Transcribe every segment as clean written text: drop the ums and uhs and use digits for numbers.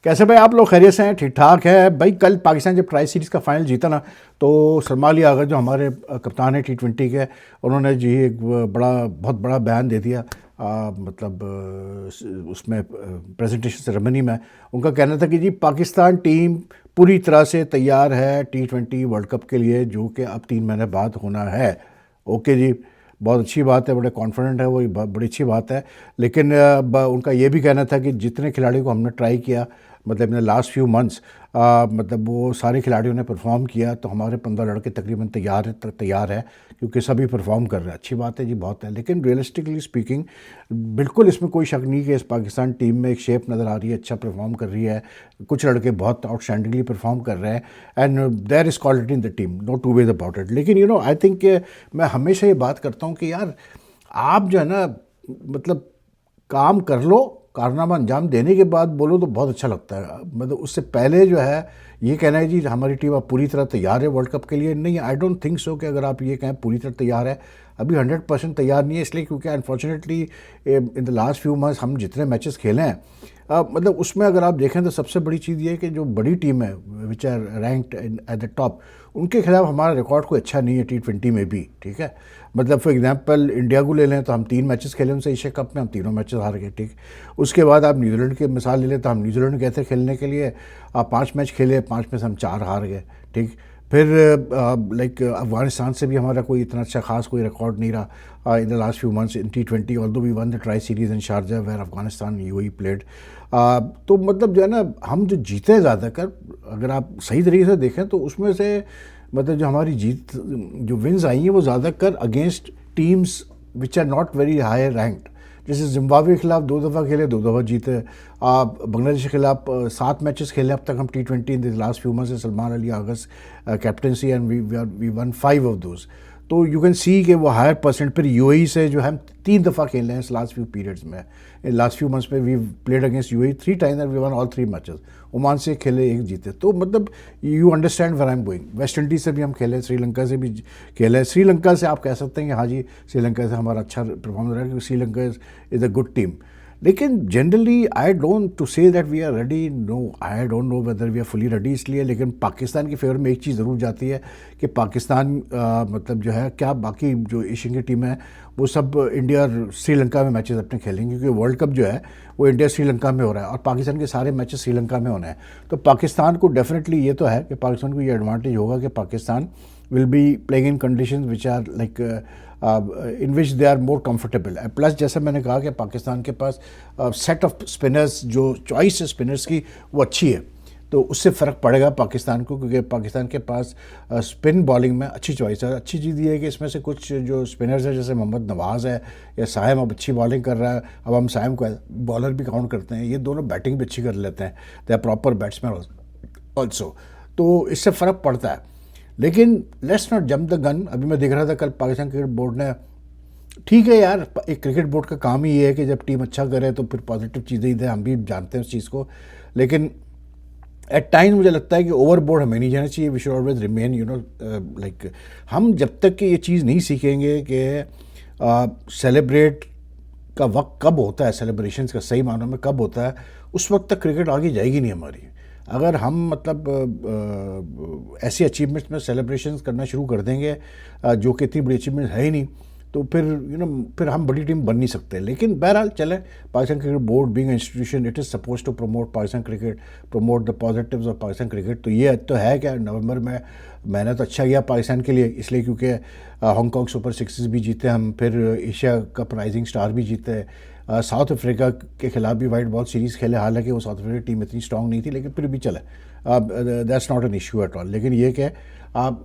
कैसे भाई आप लोग खैरियत से हैं? ठीक ठाक है भाई। कल पाकिस्तान जब ट्राई सीरीज़ का फाइनल जीता ना, तो सलमान अली आगा जो हमारे कप्तान है T20 के, उन्होंने जी एक बहुत बड़ा बयान दे दिया। मतलब उसमें प्रेजेंटेशन सेरेमनी में उनका कहना था कि जी पाकिस्तान टीम पूरी तरह से तैयार है T20 वर्ल्ड कप के लिए, जो कि अब 3 महीने बाद होना है। ओके जी, बहुत अच्छी बात है, बड़े कॉन्फिडेंट है वो, ये बड़ी अच्छी बात है। लेकिन उनका ये भी कहना था कि जितने खिलाड़ियों को हमने ट्राई किया, मतलब इन लास्ट फ्यू मंथ्स, मतलब वो सारे खिलाड़ियों ने परफॉर्म किया, तो हमारे 15 लड़के तकरीबन तैयार है क्योंकि सभी परफॉर्म कर रहे हैं। अच्छी बात है जी, बहुत है। लेकिन रियलिस्टिकली स्पीकिंग बिल्कुल इसमें कोई शक नहीं कि इस पाकिस्तान टीम में एक शेप नज़र आ रही है, अच्छा परफॉर्म कर रही है। कुछ लड़के बहुत आउटस्टैंडिंगली परफॉर्म कर रहे हैं and there is quality in the team, no two ways about it. लेकिन आई थिंक मैं हमेशा ये बात करता हूँ कि यार आप जो है ना, मतलब काम कर लो, कारनामा अंजाम देने के बाद बोलो तो बहुत अच्छा लगता है। मतलब उससे पहले जो है ये कहना है जी हमारी टीम अब पूरी तरह तैयार है वर्ल्ड कप के लिए, नहीं, आई डोंट थिंक सो कि अगर आप ये कहें पूरी तरह तैयार है, अभी 100% तैयार नहीं है। इसलिए क्योंकि unfortunately in the last few months हम जितने मैचेस खेले हैं, मतलब उसमें अगर आप देखें तो सबसे बड़ी चीज़ ये है कि जो बड़ी टीम है which are ranked at the top, उनके खिलाफ हमारा रिकॉर्ड कोई अच्छा नहीं है T20 में भी, ठीक है। मतलब फॉर एग्जांपल इंडिया को ले लें तो हम 3 मैचेस खेले उनसे एशिया कप में, हम तीनों मैचेस हार गए, ठीक। उसके बाद आप न्यूजीलैंड की मिसाल ले लें तो हम न्यूजीलैंड गए थे खेलने के लिए, आप 5 मैच खेले, 5 में से हम 4 हार गए, ठीक। फिर लाइक अफगानिस्तान से भी हमारा कोई इतना अच्छा खास कोई रिकॉर्ड नहीं रहा in the last few months in T20, although we won the tri series in Sharjah where Afghanistan UAE played. तो मतलब जो है ना, हम जो जीते ज़्यादातर, अगर आप सही तरीके से देखें तो उसमें से मतलब जो हमारी जीत, जो विन्स आई हैं वो ज़्यादातर against teams which are not very high ranked. जैसे जिम्बाब्वे के खिलाफ 2 दफ़ा खेले, 2 दफ़ा जीते। आप बांग्लादेश के खिलाफ 7 मैचेस खेले अब तक हम T20 in the last few months, Salman Ali Agha's captaincy, and we won 5 of those. तो यू कैन सी कि वो हायर परसेंट। फिर यूएई से जो हम 3 दफ़ा खेले हैं इस लास्ट फ्यू पीरियड्स में, इन लास्ट फ्यू मंथ्स में we played against UAE 3 times and we won all 3 matches. Oman से खेले, 1 जीते। तो मतलब you understand where I am going. West Indies से भी हम खेले, श्रीलंका से भी खेले। श्रीलंका से आप कह सकते हैं कि हाँ जी श्रीलंका से हमारा अच्छा परफॉर्मेंस रहा क्योंकि Sri Lanka is a good team. लेकिन generally I don't to say that we are ready, no, I don't know whether we are fully ready. इसलिए लेकिन पाकिस्तान के फेवर में एक चीज़ ज़रूर जाती है कि पाकिस्तान मतलब जो है, क्या बाकी जो एशियन की टीम है वो सब इंडिया और श्रीलंका में मैचेस अपने खेलेंगे, क्योंकि वर्ल्ड कप जो है वो इंडिया श्रीलंका में हो रहा है और पाकिस्तान के सारे मैचेस श्रीलंका में होने हैं। तो पाकिस्तान को डेफिनेटली ये तो है कि पाकिस्तान को ये एडवांटेज होगा कि Pakistan will be playing in conditions which are like in which they are more comfortable. Plus जैसे मैंने कहा कि पाकिस्तान के पास सेट ऑफ स्पिनर्स, जो चॉइस है स्पिनर्स की वो अच्छी है, तो उससे फ़र्क पड़ेगा पाकिस्तान को, क्योंकि पाकिस्तान के पास स्पिन बॉलिंग में अच्छी चॉइस है। अच्छी चीज़ ये है कि इसमें से कुछ जो स्पिनर्स है, जैसे मोहम्मद नवाज़ है या साइम, अब अच्छी बॉलिंग कर रहा है, अब हम साइम को बॉलर भी काउंट करते हैं, ये दोनों बैटिंग भी अच्छी कर लेते हैं, they are proper batsman also, तो इससे फ़र्क पड़ता है। लेकिन let's not jump the gun. अभी मैं देख रहा था कल पाकिस्तान क्रिकेट बोर्ड ने, ठीक है यार, एक क्रिकेट बोर्ड का काम ही ये है कि जब टीम अच्छा करे तो फिर पॉजिटिव चीज़ें ही दें, हम भी जानते हैं उस चीज़ को। लेकिन एट टाइम मुझे लगता है कि ओवरबोर्ड हमें नहीं जाना चाहिए। We should always remain like, हम जब तक कि ये चीज़ नहीं सीखेंगे कि सेलिब्रेट का वक्त कब होता है, सेलिब्रेशंस का सही मानों में कब होता है, उस वक्त तक क्रिकेट आगे जाएगी नहीं हमारी। अगर हम मतलब ऐसी अचीवमेंट्स में सेलिब्रेशंस करना शुरू कर देंगे जो कि इतनी बड़ी अचीवमेंट है ही नहीं, तो फिर फिर हम बड़ी टीम बन नहीं सकते। लेकिन बहरहाल चले, Pakistan cricket board being institution, it is suppose to promote Pakistan cricket, promote the positives of Pakistan cricket. तो ये तो है क्या, नवंबर में मैंने तो अच्छा गया पाकिस्तान के लिए, इसलिए क्योंकि हांगकॉन्ग सुपर सिक्सेस भी जीते हम, फिर एशिया कप राइजिंग स्टार भी जीते, साउथ अफ्रीका के खिलाफ भी वाइट बॉल सीरीज़ खेले, हालांकि वो साउथ अफ्रीका टीम इतनी स्ट्रांग नहीं थी, लेकिन फिर भी चले, that's not an issue at all. लेकिन ये कि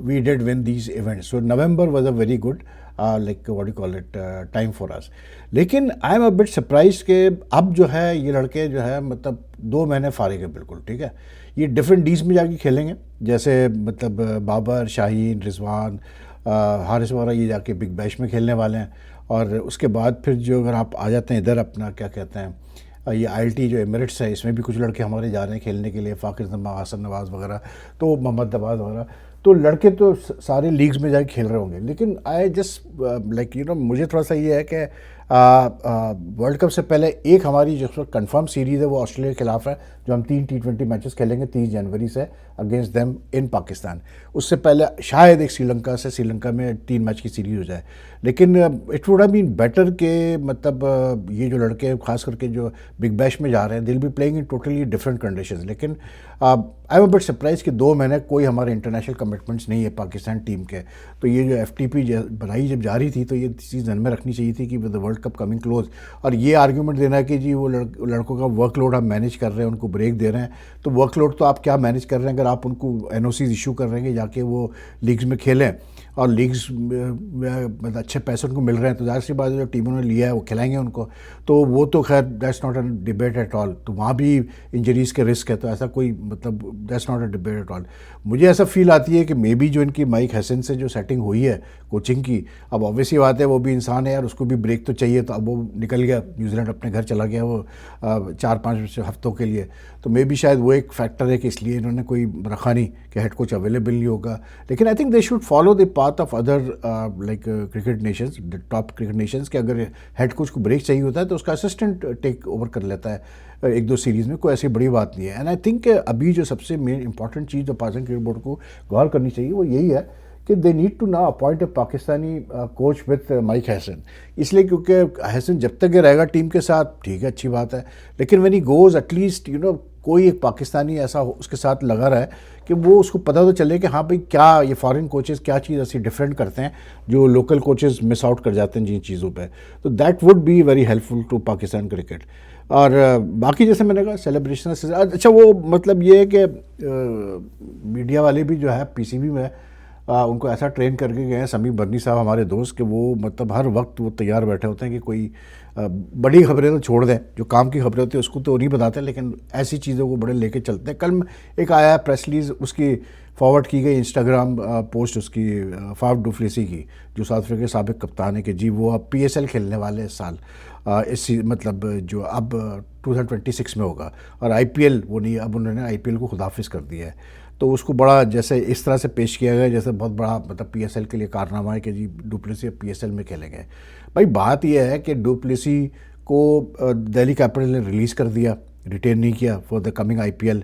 we did win these events, so November was a very good like what you call it time for us. लेकिन I am a bit surprise के अब जो है ये लड़के जो है मतलब 2 महीने फारिग है बिल्कुल, ठीक है। ये डिफरेंट डीज में जाके खेलेंगे, जैसे मतलब बाबर, शाहीन, रिजवान, हारिस वगैरह, ये जाके बिग बैश में खेलने वाले हैं। और उसके बाद फिर जो अगर आप आ जाते हैं इधर, अपना क्या कहते हैं, ये ILT जो एमिरेट्स है, इसमें भी कुछ लड़के हमारे जा रहे हैं खेलने के लिए, फ़ाकिर जमा, हसन नवाज़ वगैरह, तो मोहम्मद नवाज़ वगैरह, तो लड़के तो सारे लीग्स में जाके खेल रहे होंगे। लेकिन आई जस्ट लाइक मुझे थोड़ा सा ये है कि वर्ल्ड कप से पहले एक हमारी जो कंफर्म सीरीज़ है वो ऑस्ट्रेलिया के खिलाफ है, जो हम 3 T20 मैचेस खेलेंगे 30 जनवरी से अगेंस्ट देम इन पाकिस्तान। उससे पहले शायद एक श्रीलंका में 3 मैच की सीरीज़ हो जाए। लेकिन it would have been better के मतलब ये जो लड़के खास करके जो बिग बैश में जा रहे हैं, they'll be playing in totally different conditions. लेकिन I am a bit surprise कि 2 महीने कोई हमारे इंटरनेशनल कमिटमेंट्स नहीं है पाकिस्तान टीम के। तो ये जो FTP बनाई जब जा रही थी तो ये चीज़ ध्यान में रखनी चाहिए थी कि with the world cup coming close, और ये आर्ग्यूमेंट देना कि जी वो लड़कों का वर्कलोड हम मैनेज कर रहे हैं, उनको ब्रेक दे रहे हैं। तो वर्कलोड तो आप क्या मैनेज कर रहे हैं? अगर आप उनको NOCs इशू कर रहे हैं कि जाके वो लीग्स में खेलें और लीग्स में मतलब अच्छे पैसे उनको मिल रहे हैं, तो ज़ाहिर सी बात है जो टीमों ने लिया है वो खिलाएंगे उनको। तो वो तो खैर that's not a debate at all. तो वहाँ भी इंजरीज़ के रिस्क है, तो ऐसा कोई मतलब that's not a debate at all. मुझे ऐसा फील आती है कि मे बी जो इनकी माइक हसन से जो सेटिंग हुई है कोचिंग की, अब ऑब्वियसली बात है वो भी इंसान है यार, उसको भी ब्रेक तो चाहिए। तो अब वो निकल गया न्यूजीलैंड, अपने घर चला गया वो 4-5 हफ्तों के लिए। तो मे बी शायद वो एक फैक्टर है कि इसलिए इन्होंने कोई रखा नहीं कि हेड कोच अवेलेबल नहीं होगा। लेकिन I think they should follow the path of other like cricket Nations, the top cricket Nations, कि अगर हेड कोच को ब्रेक चाहिए होता है तो उसका असिस्टेंट टेक ओवर कर लेता है 1-2 सीरीज़ में, कोई ऐसी बड़ी बात नहीं है। एंड आई थिंक अभी जो सबसे मेन इंपॉर्टेंट चीज़ जो पाकिस्तान क्रिकेट बोर्ड को गौर करनी चाहिए वो यही है कि they need to now appoint a Pakistani coach with Mike Hesson. इसलिए क्योंकि हसन जब तक ये रहेगा टीम के साथ ठीक है, अच्छी बात है, लेकिन व्हेन ही गोज़ एटलीस्ट कोई एक पाकिस्तानी ऐसा उसके साथ लगा रहा है कि वो उसको पता तो चले कि हाँ भाई क्या ये फॉरेन कोचेज़ क्या चीज़ ऐसी डिफरेंट करते हैं जो लोकल कोचेज़ मिस आउट कर जाते हैं जिन चीज़ों पे। तो that would be very helpful to Pakistan cricket. और बाकी जैसे मैंने कहा सेलिब्रेशन, अच्छा वो मतलब ये है कि मीडिया वाले भी जो है PCB में उनको ऐसा ट्रेन करके गए हैं समी बर्नी साहब हमारे दोस्त, कि वो मतलब हर वक्त वो तैयार बैठे होते हैं कि कोई बड़ी खबरें तो छोड़ दें, जो काम की खबरें होती हैं उसको तो नहीं बताते, लेकिन ऐसी चीज़ों को बड़े लेके चलते हैं। कल एक आया प्रेस रिलीज उसकी फॉरवर्ड की गई इंस्टाग्राम पोस्ट उसकी फाफ डुप्लेसी की, जो साउथ अफ्रीका के साबिक कप्तान है, कि जी वो अब PSL खेलने वाले इस साल, मतलब जो अब 2026 में होगा, और IPL वो नहीं, अब उन्होंने IPL को खुदाफिज कर दिया है। तो उसको बड़ा जैसे इस तरह से पेश किया गया जैसे बहुत बड़ा मतलब PSL के लिए कारनामा है कि जी डुप्लेसी PSL में खेलेंगे। भाई बात यह है कि डुप्लेसी को दिल्ली कैपिटल ने रिलीज़ कर दिया, रिटेन नहीं किया फॉर द कमिंग IPL।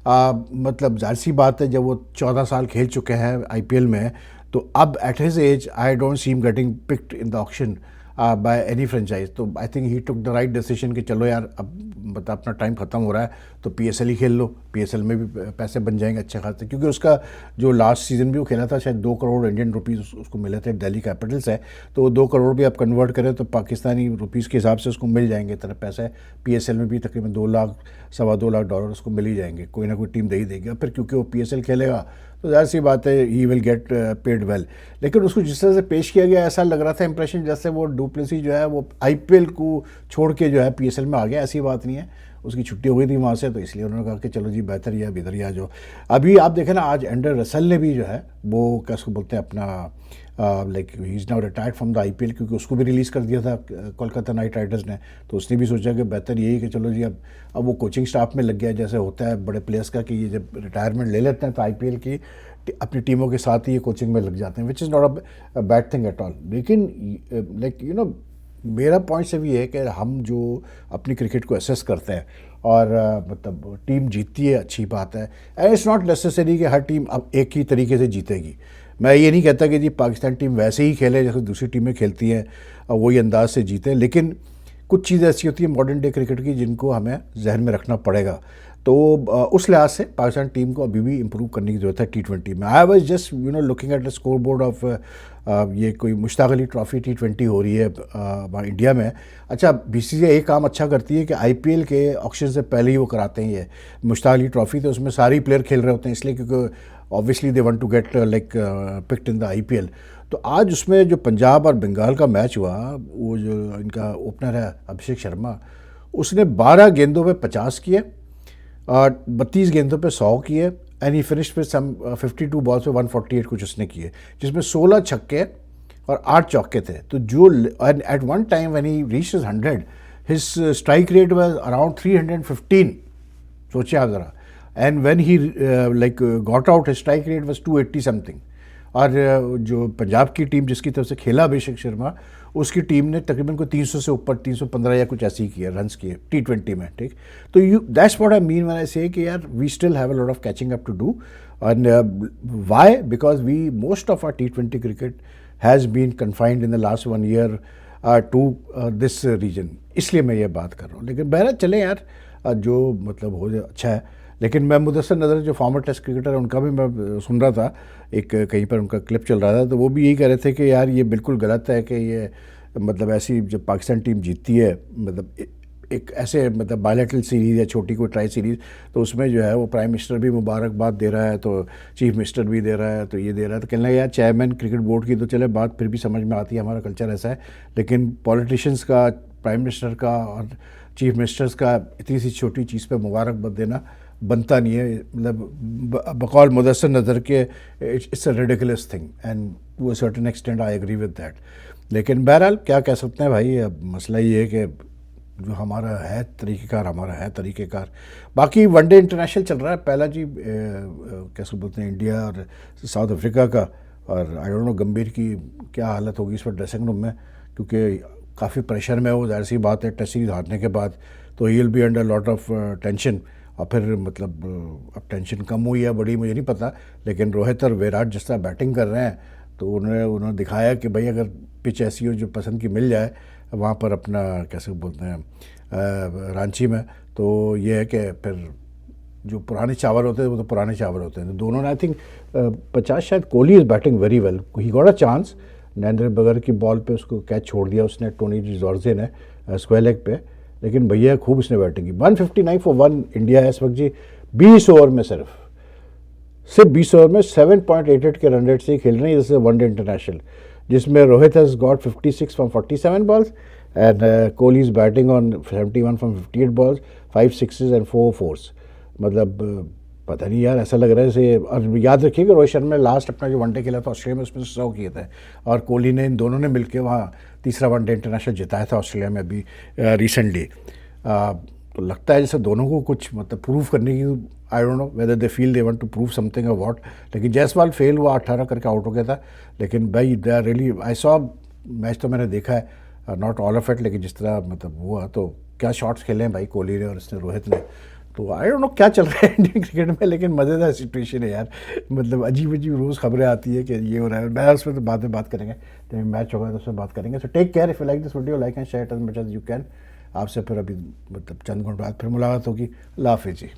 मतलब जाहिर सी बात है जब वो 14 साल खेल चुके हैं IPL में, तो अब at his age I don't see him getting picked in the auction by any franchise. तो I think he took the right decision कि चलो यार अब मतलब अपना टाइम ख़त्म हो रहा है तो PSL ही खेल लो, PSL में भी पैसे बन जाएंगे अच्छे खासे, क्योंकि उसका जो लास्ट सीज़न भी वो खेला था शायद 2 करोड़ इंडियन रुपीज़ उसको मिले थे, दिल्ली कैपिटल्स है, तो 2 करोड़ भी आप कन्वर्ट करें तो पाकिस्तानी रुपीज़ के हिसाब से उसको मिल जाएंगे इतने पैसे। PSL में भी तकरीबन 2 लाख $2.25 लाख उसको मिल ही जाएंगे, कोई ना कोई टीम दे ही देगी। फिर क्योंकि वो PSL खेलेगा तो ज़ाहिर सी बात है he will get paid well. लेकिन उसको जिस तरह से पेश किया गया ऐसा लग रहा था इंप्रेशन जैसे वो डुप्लेसी जो है वो IPL को छोड़ के जो है PSL में आ गया। ऐसी बात नहीं है, उसकी छुट्टी हो गई थी वहाँ से, तो इसलिए उन्होंने कहा कि चलो जी बेहतर ही है इधर ही आ जाओ। अभी आप देखें ना, आज एंडर रसल ने भी जो है वो क्या उसको बोलते हैं अपना like he is now retired from the IPL, क्योंकि उसको भी रिलीज़ कर दिया था कोलकाता नाइट राइडर्स ने। तो उसने भी सोचा कि बेहतर यही कि चलो जी अब वो कोचिंग स्टाफ में लग गया, जैसे होता है बड़े प्लेयर्स का कि ये जब रिटायरमेंट ले लेते हैं तो IPL की अपनी टीमों के साथ ही ये कोचिंग में लग जाते हैं, which is not a bad thing at all. लेकिन लाइक मेरा पॉइंट से भी है कि हम जो अपनी क्रिकेट को एसेस करते हैं और मतलब टीम जीतती है अच्छी बात है, एंड इट्स नॉट नेसेसरी कि हर टीम अब एक ही तरीके से जीतेगी। मैं ये नहीं कहता कि जी पाकिस्तान टीम वैसे ही खेले जैसे दूसरी टीमें खेलती हैं और वही अंदाज से जीते, लेकिन कुछ चीज़ें ऐसी होती हैं मॉडर्न डे क्रिकेट की जिनको हमें जहन में रखना पड़ेगा। तो उस लिहाज से पाकिस्तान टीम को अभी भी इम्प्रूव करने की ज़रूरत है T20 में। I was just looking at the score board of ये कोई मुश्ताक अली ट्रॉफ़ी T20 हो रही है इंडिया में। अच्छा, BCCI एक काम अच्छा करती है कि IPL के ऑक्शन से पहले ही वो कराते हैं ये मुश्ताक अली ट्रॉफ़ी, तो उसमें सारे प्लेयर खेल रहे होते हैं, इसलिए क्योंकि obviously they want to get like picked in the IPL। तो आज उसमें जो पंजाब और बंगाल का मैच हुआ, वो जो इनका ओपनर है अभिषेक शर्मा, उसने 12 गेंदों पे 50 किए और 32 गेंदों पे 100 किए, एंड ही फिनिश पे सम 52 बॉल्स पे 148 कुछ उसने किए, जिसमें 16 छक्के और 8 चौके थे। तो जो at one time when he reached his 100 his strike rate was around 315, सोचिए आप ज़रा, and when he like got out his strike rate was 280 something. और जो पंजाब की टीम जिसकी तरफ से खेला अभिषेक शर्मा, उसकी टीम ने तकरीबन को 300 से ऊपर 315 या कुछ ऐसे ही किया रन्स किए T20 में, ठीक। तो you that's what I mean when I say कि यार we still have a lot of catching up to do. And why? Because we most of our T20 cricket has been confined in the last 1 year to this region, इसलिए मैं ये बात कर रहा हूँ। लेकिन बहरहाल चले यार, जो मतलब हो जाए अच्छा है। लेकिन मैं मुदस्सर नज़र जो फॉर्मर टेस्ट क्रिकेटर है उनका भी मैं सुन रहा था, एक कहीं पर उनका क्लिप चल रहा था, तो वो भी यही कह रहे थे कि यार ये बिल्कुल गलत है कि ये मतलब ऐसी जब पाकिस्तान टीम जीतती है, मतलब एक ऐसे मतलब बायलैटरल सीरीज़ या छोटी कोई ट्राई सीरीज़, तो उसमें जो है वो प्राइम मिनिस्टर भी मुबारकबाद दे रहा है, तो चीफ मिनिस्टर भी दे रहा है, तो ये दे रहा है, तो कहने लगा यार चेयरमैन क्रिकेट बोर्ड की तो चले बात फिर भी समझ में आती है, हमारा कल्चर ऐसा है, लेकिन पॉलिटिशियंस का, प्राइम मिनिस्टर का और चीफ मिनिस्टर्स का इतनी सी छोटी चीज़ पे मुबारकबाद देना बनता नहीं है। मतलब बकौल मुदस्सर नज़र के it's a ridiculous thing, and to a certain extent I agree with that. लेकिन बहरहाल क्या कह सकते हैं भाई, अब मसला ये है कि जो हमारा है तरीक़ेकार। बाकी वनडे इंटरनेशनल चल रहा है, पहला जी कैसे बोलते हैं इंडिया और साउथ अफ्रीका का, और आई डोंट नो गंभीर की क्या हालत होगी इस पर ड्रेसिंग रूम में, क्योंकि काफ़ी प्रेशर में हो, जाहिर सी बात है टेस्ट सीरीज हारने के बाद, तो he will be under lot of tension. और फिर मतलब अब टेंशन कम हुई या बड़ी मुझे नहीं पता, लेकिन रोहित और विराट जिस तरह बैटिंग कर रहे हैं, तो उन्होंने दिखाया कि भाई अगर पिच ऐसी हो जो पसंद की मिल जाए वहाँ पर अपना कैसे बोलते हैं रांची में, तो ये है कि फिर जो पुराने चावल होते हैं वो तो पुराने चावल होते हैं। तो दोनों ने आई थिंक 50 शायद Kohli is batting very well, he got a chance, Narendra बगर की बॉल पे उसको कैच छोड़ दिया उसने टोनी जॉर्जे ने स्क्वायर लेग पे, लेकिन भैया खूब उसने बैटिंग की। 159 फॉर 1 इंडिया है इस वक्त जी, 20 ओवर में सिर्फ 20 ओवर में 7.88 के रन रेट से ही खेल रहे हैं जैसे वनडे इंटरनेशनल, जिसमें Rohit has got 56 from 47 balls and Kohli is batting on 71 from 58 balls, 5 sixes and 4 force. मतलब पता नहीं यार, ऐसा लग रहा है जैसे। और याद रखिए कि रोहित शर्मा ने लास्ट अपना जो वनडे खेला था ऑस्ट्रेलिया में, उसमें 100 किए थे, और कोहली ने, इन दोनों ने मिलकर वहाँ तीसरा वनडे इंटरनेशनल जिताया था ऑस्ट्रेलिया में अभी रिसेंटली। तो लगता है जैसे दोनों को कुछ मतलब प्रूव करने की, I don't know whether they feel they want to prove something और व्हाट। लेकिन जायसवाल फेल हुआ, 18 करके आउट हो गया था, लेकिन भाई they are really, I saw match तो मैंने देखा है, नॉट ऑल ऑफ इट, लेकिन जिस तरह मतलब हुआ, तो क्या शॉट्स खेले हैं भाई कोहली ने और इसने रोहित ने। तो आई डोंट नो क्या चल रहा है इंडियन क्रिकेट में, लेकिन मज़ेदार सिचुएशन है यार। मतलब अजीब अजीब रोज़ खबरें आती है कि ये हो रहा है। मैं उसमें तो बाद में बात करेंगे, जब मैच होगा तो उसमें बात करेंगे। So take care, if you like this video like and share as much as you can. आपसे फिर अभी मतलब चंद घंटे बाद फिर मुलाकात होगी। अल्लाह हाफिज़ जी।